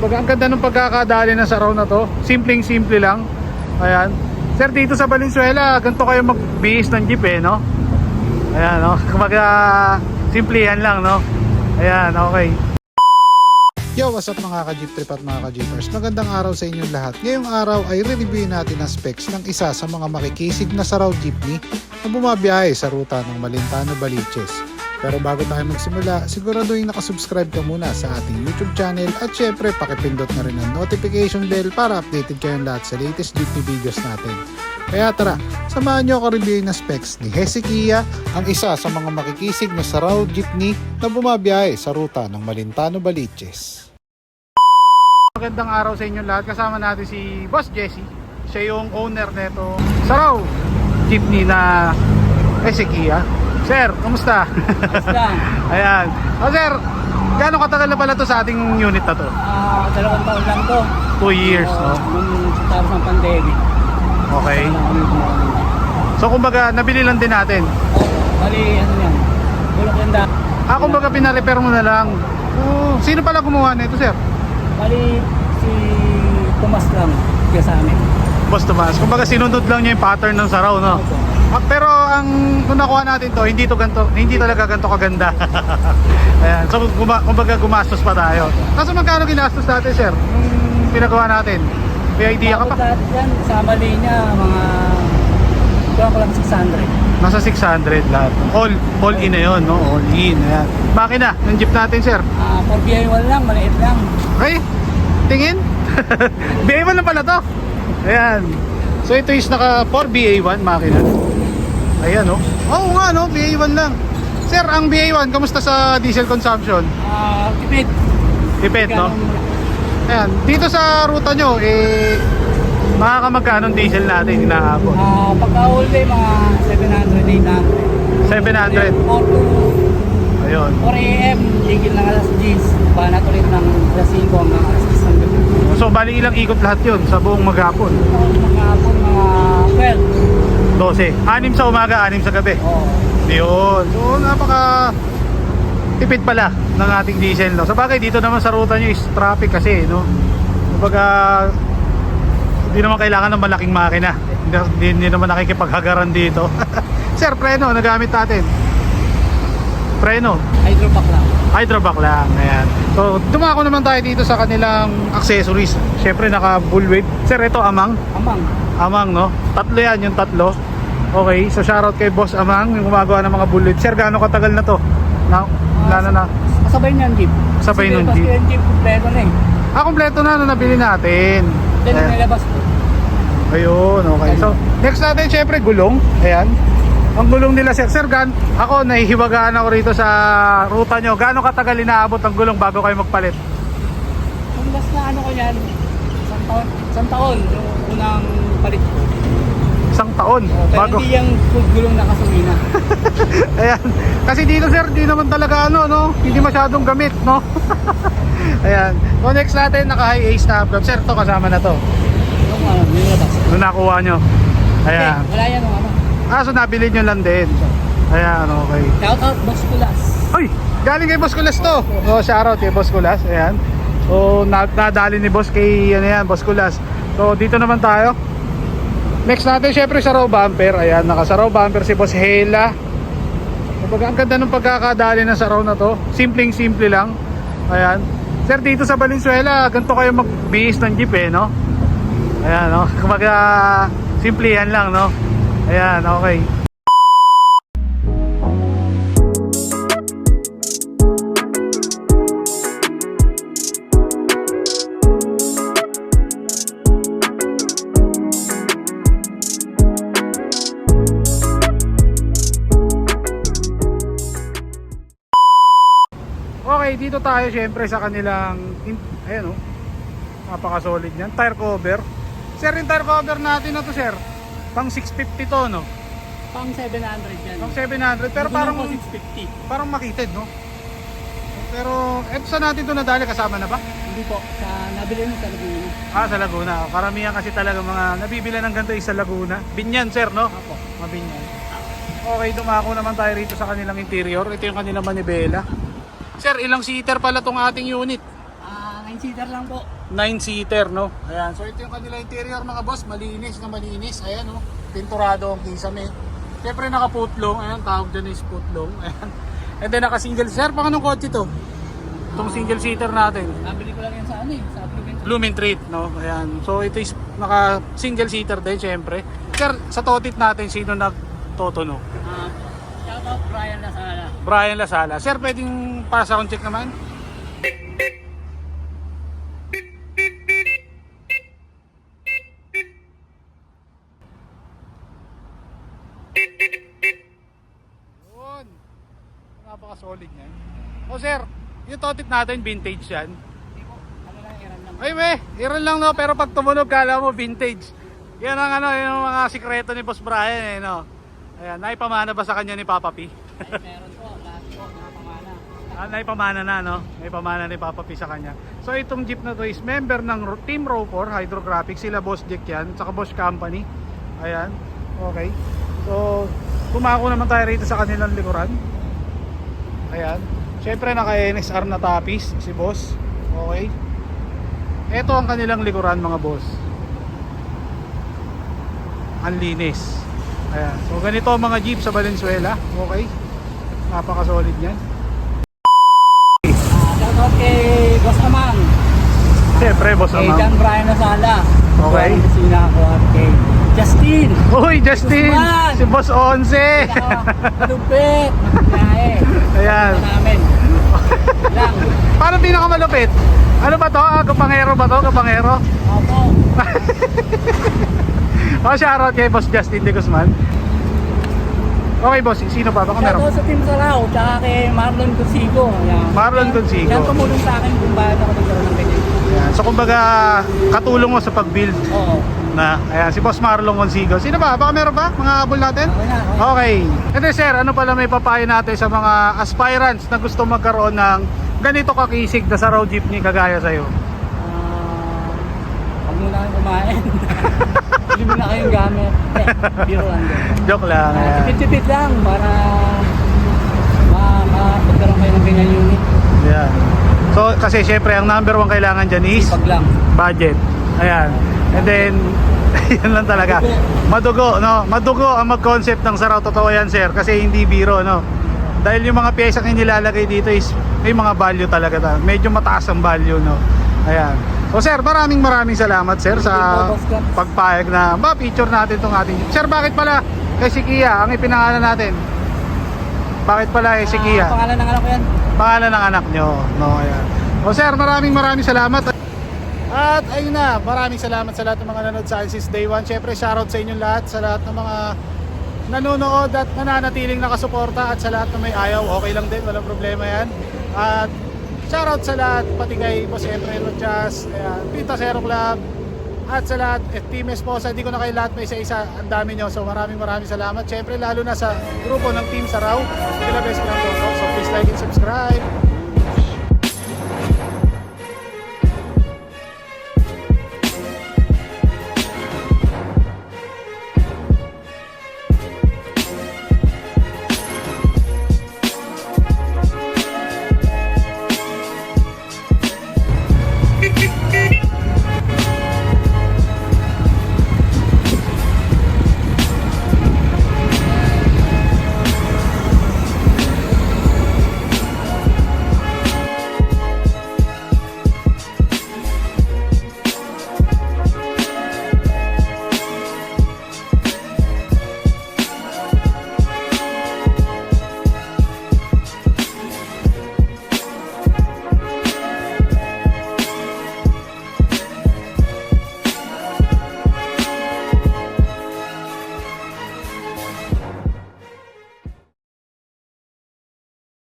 Ang ganda ng pagkakadali ng saraw na to. Simpleng-simple lang. Ayan. Sir, dito sa Valenzuela, ganito kayo magbihis ng jeep eh, no? Ayan, no? Kumbaga, simplihan lang, no? Ayan, okay. Yo, what's up mga ka-jeep trip at mga ka-jeepers? Magandang araw sa inyong lahat. Ngayong araw ay re-reviewin natin ang specs ng isa sa mga makikisig na saraw jeepney na bumabiyahe sa ruta ng Malintano, Baliches. Pero bago tayo magsimula, siguraduhin nakasubscribe ka muna sa ating YouTube channel at syempre pakipindot na rin ang notification bell para updated kayong lahat sa latest jeepney videos natin. Kaya tara, samahan nyo ako reviewin na specs ni Hezekiah, ang isa sa mga makikisig na saraw jeepney na bumabiyahe sa ruta ng Malintano, Baliches. Magandang araw sa inyong lahat. Kasama natin si Boss Jesse. Siya yung owner neto saraw jeepney na Hezekiah. Sir, kumusta? Basta. Ayan. Sir, gaano katagal na pala to sa ating unit na to? 2 taon lang to. 2 years, no? Nung tapos ng pandemic. Okay. So, kumbaga, nabili lang din natin. Bali, ano yan? Bulok yan da. Kumbaga, pinarepair mo na lang. Sino pala gumawa nito, sir? Bali, si Tomas lang. Kaya sa amin. Boss Tomas. Kumbaga, sinunod lang niya yung pattern ng saraw, no? Pero kung nakuha natin to, hindi talaga ganito kaganda. Ayan. So kumbaga gumastos pa tayo. Kaso magkano ginastos natin, sir? Nung pinagawa natin? May idea ka pa? Tapos yan, sa mali niya, mga kuha ko lang 600. Nasa 600 lahat. All in na yun, no? All in. Ayan. Makina ng jeep natin, sir? 4BI1 lang, maliit lang. Okay. Tingin. BA1 lang pala to. Ayan. So ito is naka 4BA1 makina. Ayan, no? Oo nga, no? BA1 lang. Sir, ang BA1, kamusta sa diesel consumption? Tipid. Tipid, no? Ayan. Dito sa ruta nyo, makakamagkanong diesel natin inaabot? Pagka-huli, mga 700, 800. 700. 4 to Ayun. 4 AM, tigil ng alas 10. Banat ulit ng alas 5 hanggang alas 10 ng gabi. So, bali ilang ikot lahat yun sa buong maghapon? Mga hapon, mga 12. 6 sa umaga, 6 sa gabi. Oo. Yun. So, napaka tipid pala ng ating diesel, no? Sa bagay, dito naman sa ruta nyo is traffic kasi, no? Kumbaga, hindi naman kailangan ng malaking makina. Hindi naman nakikipaghagaran dito. Sir, preno, nagamit natin. Preno. Hydropack lang. Hydroback lang, ayan. So, dumako naman tayo dito sa kanilang accessories. Siyempre, naka bullwhip. Sir, ito amang? Amang, no? Tatlo yan, yung tatlo. Okay, so shoutout kay Boss Amang, yung gumagawa ng mga bullwhip. Sir, gaano katagal na to? Na? Kasabay niyan, jeep. Kasabay nun, jeep. jeep. Kasi jeep, kompleto na eh. Kompleto na, nabili natin. Then, nilabas ko. Ayun, okay. So, next natin, syempre, gulong. Ayan. Ang gulong nila, sir. Sir, ako, nahihiwagaan ako rito sa ruta nyo. Gaano katagal inaabot ang gulong bago kayo magpalit? Kung last na ano ko yan, isang taon, yung unang palit ko. Isang taon? Pero Bago. hindi yung gulong na kasulina. Ayan. Kasi dito, sir, di naman talaga no? Hindi masyadong gamit, no? Ayan. So, next natin, naka-high ace na upgrade. Sir, to kasama na to. Yung ano, nilabas. Nung nakuha nyo. Ayan. Okay, wala yan yung ano. So nabili nyo lang din. Ayan, okay. Shout out, Boss Kulas. Uy, galing kay Boss Kulas to. So, shoutout kay Boss Kulas. Ayan. So, nadali ni Boss kay, Boss Kulas. So, dito naman tayo. Next natin, syempre, saraw bumper. Ayan, nakasaraw bumper si Boss Hela. Ang ganda ng pagkakadali ng saraw na to. Simpleng-simple lang. Ayan. Sir, dito sa Valenzuela, ganito kayo magbihis ng jeep eh, no? Ayan, no? Kumbaga, simplihan lang, no? Ayan, okay. Okay, dito tayo syempre sa kanilang, ayan, napaka-solid niyan. Tire cover. Sir, yung tire cover natin na to, sir, pang 650 to, no? Pang 700 yan. Pang 700, pero parang 650. Parang makitid, no? Pero eto sa natin to nadali, kasama na ba? Hindi po, nabili mo sa Laguna. Sa Laguna. Karamihan kasi talaga mga nabibila ng ganito sa Laguna. Binyan, sir, no? Apo. Mabinyan. Okay, dumako naman tayo rito sa kanilang interior. Ito yung kanilang manibela. Sir, ilang seater pala tong ating unit? 19 9-seater lang po. 9-seater, no? Ayan. So ito yung kanila interior mga boss. Malinis na malinis. Ayan, no? Pinturado ang kisame. Siyempre naka-putlong. Ayan, tawag dyan is putlong. Ayan. And then naka-single. Sir, pang anong kotse to? Itong single seater natin. Nabili ko lang yan sa ano eh, sa Blumentritt. Blumentritt, no? Ayan. So ito is naka-single seater din, siyempre. Sir, sa totit natin, sino nagtotono? Shout out Brian Lasala. Brian Lasala. Sir, pwedeng pasa sound check naman? Yun. Napaka-solid niyan. O sir, yung totit natin, vintage yan. Hindi po, ano lang, iran lang. Ay me, iron lang no, pero pag tumunog kala mo vintage. Yan ang ano, yung mga sikreto ni Boss Brian eh, no. Ayan, naipamana ba sa kanya ni Papa P? Ay, meron po, lahat po, nakapamana. Naipamana na, no? Naipamana ni Papa P sa kanya. So itong jeep na to is member ng Team Row 4 Hydrographics, sila Boss Jack yan, saka Boss Company. Ayan, okay. So, tumako naman tayo rito sa kanilang likuran. Ayan. Siyempre naka-NSR na tapis si Boss. Okay. Ito ang kanilang likuran mga boss. Ang linis. Ayan. So ganito ang mga jeep sa Valenzuela. Okay. Napaka-solid niyan. Shout out kay Boss Amang. Siyempre, Boss Kay Amang. John Brian Lasala. Okay. Kay Kusina ako at kay Justin. Uy, Justin! Guzman! Si Boss Once! Lupit. Kaya Ayan. namin. Lang. Paano pinakamalupit? Ano ba to? Kapangero ba to? Kapangero? Opo. Oh, shoutout kay Boss Justin de Guzman. Okay, boss. Sino pa? Baka Shout meron. out sa Team Sarao. Tsaka kay Marlon Consigo. Yan. Marlon Consigo. Yan tumulong sa akin kung bakit ako nagkaroon ng ganyan. Ayan. So, kumbaga, katulong mo sa pag-build Oo. na. Ayan, si Boss Marlon Consigo. Sino ba? Baka meron ba? Mga habol natin? Okay na. Okay. Okay. Ito sir, ano pala may papayo natin sa mga aspirants na gusto magkaroon ng ganito kakisig na sa road jeepney kagaya sa'yo? Huwag muna kayong kumain. Hindi mo na kayong gamit. Biro lang din. Joke lang. Ayan. Tipid-tipid lang para magkaroon kayo ng ganyan unit. Ayan. So, kasi syempre, ang number one kailangan dyan is Pag lang. budget. Ayan. And then, yan lang talaga. Madugo, no? Madugo ang mag-concept ng Sarao. Totoo yan, sir. Kasi hindi biro, no? Dahil yung mga pyesang inilalagay dito is may mga value talaga. Medyo mataas ang value, no? Ayan. So, sir, maraming salamat, sir, sa pagpayag na ma-feature natin itong ating. Sir, bakit pala kay si Kia ang ipinangalan natin? Bakit pala kay si Kia? Pangalan ng anak ko yan. Pangalan ng anak nyo, no? Ayan. O, sir, maraming salamat. At ayun na, maraming salamat sa lahat ng mga nanonood sa akin since day 1. Syempre, shoutout sa inyong lahat, sa lahat ng mga nanonood at nananatiling nakasuporta, at sa lahat na may ayaw, okay lang din, walang problema yan. At shoutout sa lahat, pati kay Boss Efren Rojas, Pita Zero Club, at sa lahat, Team Esposa, hindi ko na kayo lahat may isa-isa, ang dami nyo. So maraming salamat. Syempre, lalo na sa grupo ng Team Saraw, sila best friend ko. So please like and subscribe.